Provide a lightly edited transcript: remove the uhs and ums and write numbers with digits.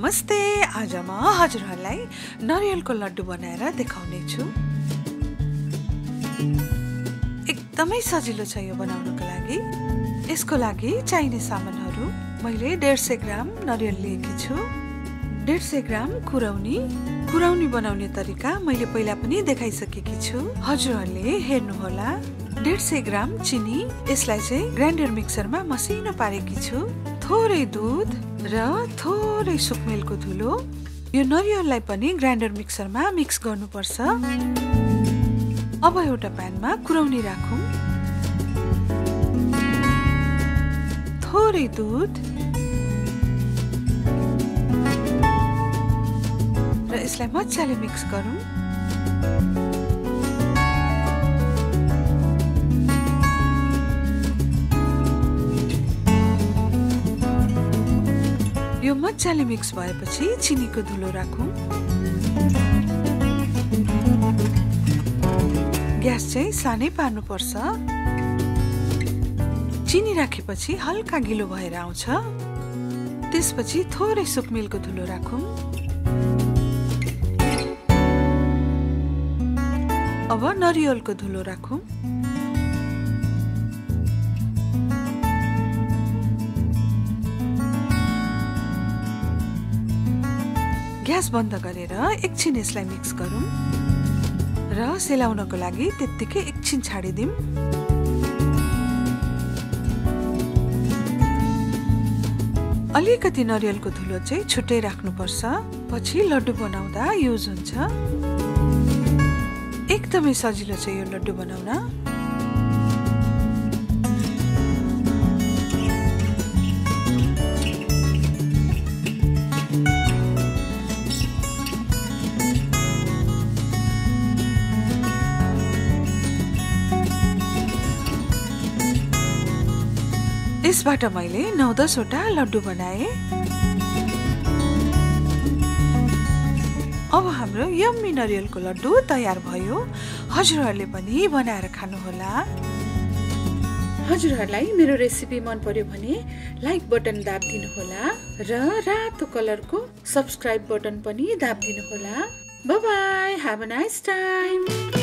नमस्ते। आज म हजुरहरुलाई नरिवलको लड्डु बनाएर देखाउने छु। एकदमै सजिलो छ यो बनाउनको लागि। यसको लागि चाहिने सामानहरु मैले 150 ग्राम नरिवल लिएकी छु, 150 ग्राम कुराउनी बनाउने तरिका मैले पहिला पनि देखाइसकेकी छु। हजुरहरुले हेर्नु होला। 150 ग्राम चिनी, यसलाई चाहिँ ग्राइन्डर मिक्सरमा मसिनो पारेकी छु। थोरै दूध र थोरै सुकमेलको धुलो। यो नरिवललाई पनि ग्राइन्डर मिक्सरमा मिक्स गर्नुपर्छ। अब एउटा प्यानमा कुराउनी राखौं। थोरै दूध र यसलाई मजाले मिक्स गरौं। यो मजाले मिक्स भएपछि चिनीको धुलो राखौं। ग्यास चाहिँ सानै पार्नु पर्छ। चिनी राखेपछि हल्का गिलो भएर आउँछ। त्यसपछि थोरै सुकमेलको धुलो राखौं। अब नरिवलको धुलो राखौं। ग्यास बन्द गरेर एकछिन यसलाई मिक्स गरौं र सेलाउनको लागि त्यतिकै एकछिन छाडिदिम। अलिकति नरिवलको धुलो चाहिँ छुट्टै राख्नुपर्छ, पछि लड्डु बनाउँदा युज हुन्छ। एकदमै सजिलो छ यो लड्डु बनाउन। यसबाट मैले 9-10 वटा लड्डु बनाए। अब हाम्रो यम्मी नरिवलको लड्डु तयार भयो। हजुरहरुले पनि बनाएर खानुहोला। हजुरहरुलाई मेरो रेसिपी मन पर्यो भने लाइक बटन दाब्दिनु होला र रातो कलरको सब्स्क्राइब बटन पनि दाब्दिनु होला। Bye bye, have a nice time.